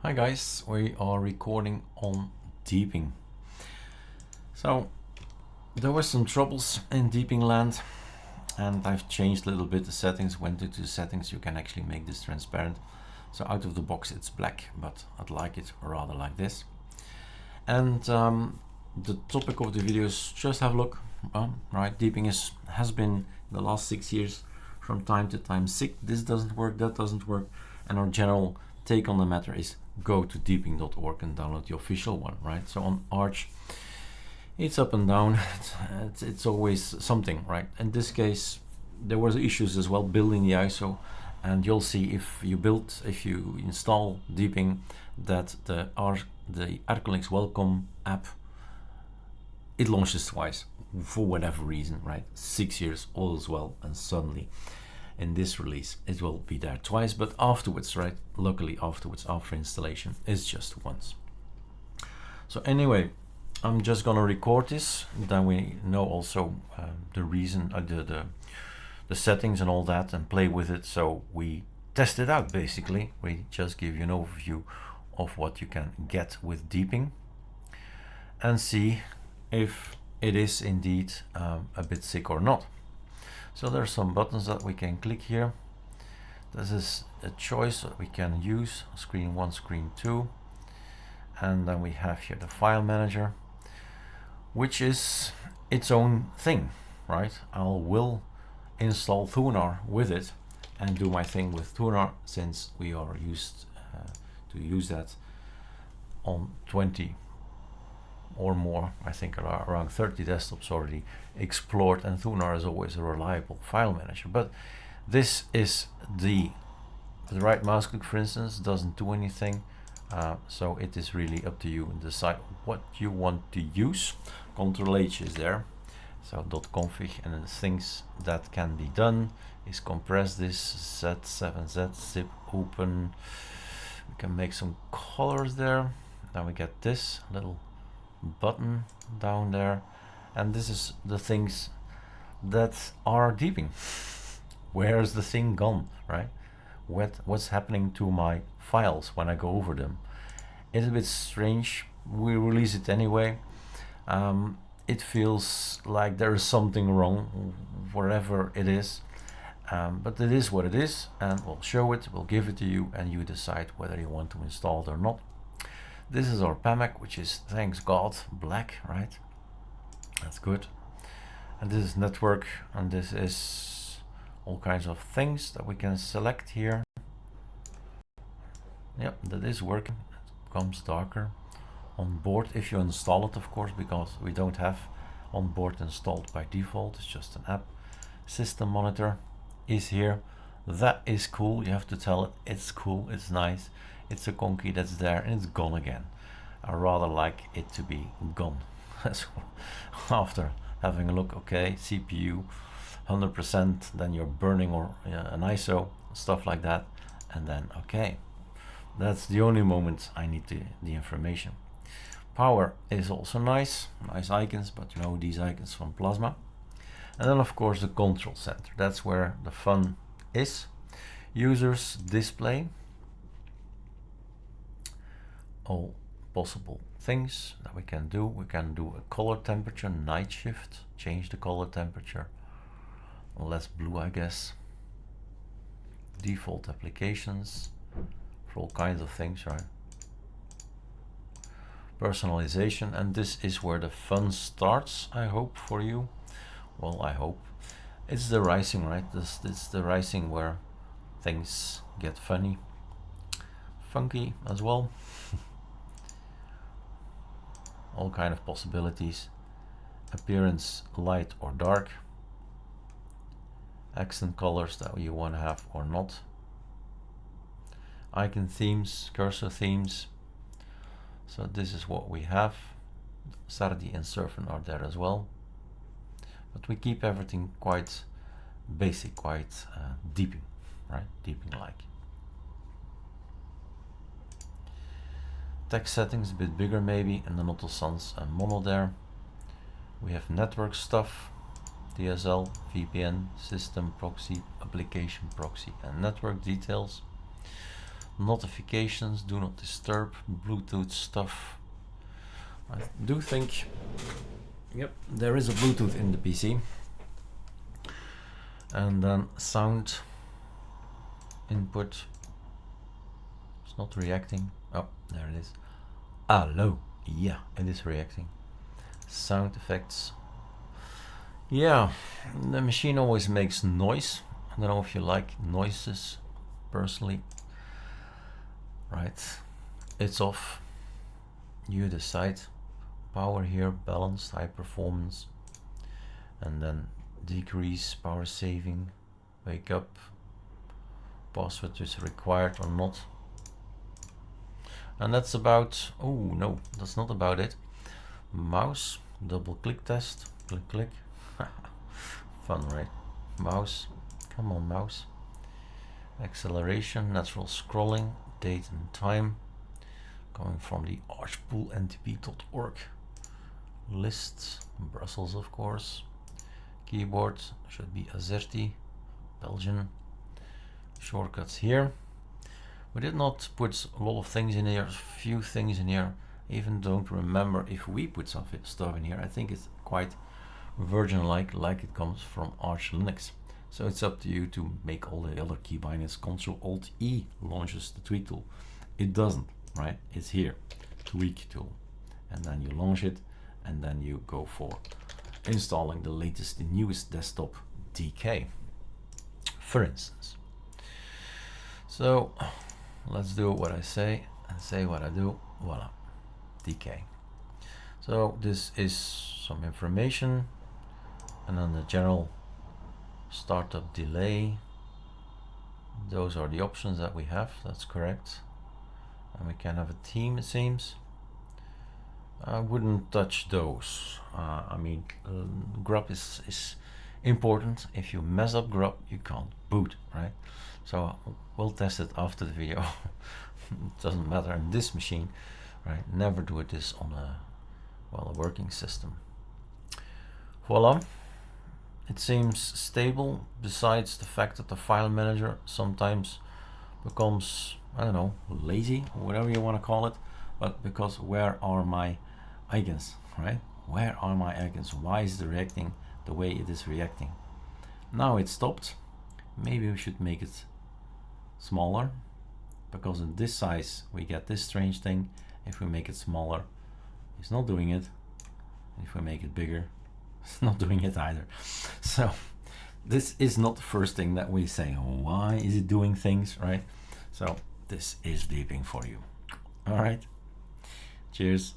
Hi guys, we are recording on Deepin. So there were some troubles in Deepin land and I've changed a little bit the settings. Went into settings, you can actually make this transparent. So out of the box it's black, but I'd like it rather like this. And the topic of the video is just have a look. Right, Deepin has been in the last 6 years from time to time sick. This doesn't work, that doesn't work, and our general take on the matter is go to deepin.org and download the official one, right? So on Arch, it's up and down. It's always something, right? In this case, there was issues as well building the ISO, and you'll see if you install Deepin that the ArcoLinux Welcome app, it launches twice for whatever reason, right? 6 years, all is well, and suddenly in this release it will be there twice, but afterwards, right, luckily afterwards, after installation, it's just once. So anyway, I'm just gonna record this, then we know also the reason, the settings and all that, and play with it. So we test it out. Basically we just give you an overview of what you can get with Deepin and see if it is indeed a bit sick or not. So there are some buttons that we can click here. This is a choice that we can use, screen 1, screen 2, and then we have here the file manager, which is its own thing, right? I will install Thunar with it and do my thing with Thunar, since we are used to use that on 20 or more, I think around 30 desktops already explored, and Thunar is always a reliable file manager. But this is the right mouse click, for instance, doesn't do anything. So it is really up to you and decide what you want to use. Control H is there, so .config, and the things that can be done is compress this Z7Z zip open. We can make some colors there. Now we get this little button down there, and this is the things that are Deepin. Where's the thing gone, right? What's happening to my files when I go over them? It's a bit strange. We release it anyway. It feels like there is something wrong wherever it is, but it is what it is, and we'll show it, we'll give it to you, and you decide whether you want to install it or not. This is our PAMAC, which is, thanks God, black, right? That's good. And this is network, and this is all kinds of things that we can select here. Yep, that is working. It becomes darker on board if you install it, of course, because we don't have on board installed by default. It's just an app. System monitor is here. That is cool. You have to tell it it's cool, it's nice. It's a conky that's there and it's gone again. I rather like it to be gone. After having a look, okay, CPU 100%, then you're burning or an ISO, stuff like that, and then okay, that's the only moment I need the information. Power is also nice icons, but you know, these icons from Plasma. And then of course the control center, that's where the fun is. Users display, all possible things that we can do. We can do a color temperature, night shift, change the color temperature, less blue, I guess. Default applications for all kinds of things, right? Personalization, and this is where the fun starts, I hope, for you. Well, I hope. It's the rising, right? This the rising where things get funny, funky as well. All kind of possibilities. Appearance, light or dark. Accent colors that you want to have or not. Icon themes, cursor themes. So this is what we have. Sardi and Surfin are there as well. But we keep everything quite basic, quite Deepin, right? Deepin-like. Text settings a bit bigger maybe, and the Not Sans and Mono there. We have network stuff, DSL, VPN, system proxy, application proxy, and network details. notifications, do not disturb, Bluetooth stuff. I do think, yep, there is a Bluetooth in the PC. And then sound input. It's not reacting. Oh, there it is. Hello. Yeah, it is reacting. Sound effects. Yeah, the machine always makes noise. I don't know if you like noises personally. Right, it's off. You decide. Power here, balanced, high performance. And then decrease, power saving, wake up, password is required or not. And that's about, oh no, that's not about it. Mouse, double click test, click, click. Fun, right? Mouse, come on mouse. Acceleration, natural scrolling, date and time. Coming from the archpoolntp.org. List, Brussels of course. Keyboard should be AZERTY, Belgian. Shortcuts here. We did not put a lot of things in here, few things in here. Even don't remember if we put some stuff in here. I think it's quite Virgin-like, like it comes from ArcoLinux. So it's up to you to make all the other key bindings. Ctrl-Alt-E launches the tweak tool. It doesn't, right? It's here, tweak tool. And then you launch it, and then you go for installing the latest, the newest desktop DK, for instance. So let's do what I say and say what I do. Voila, DK. So this is some information, and then the general startup delay. Those are the options that we have. That's correct. And we can have a theme, it seems. I wouldn't touch those. I mean, grub is important. If you mess up grub, you can't boot, right? So we'll test it after the video. It doesn't matter in this machine, right? Never do this on a working system. Voila. It seems stable, besides the fact that the file manager sometimes becomes, I don't know, lazy or whatever you want to call it. But because where are my icons, right? Where are my icons? Why is it reacting the way it is reacting? Now it stopped. Maybe we should make it smaller, because in this size we get this strange thing. If we make it smaller, it's not doing it. If we make it bigger, it's not doing it either. So this is not the first thing that we say, why is it doing things, right? So this is Deepin for you. All right, cheers.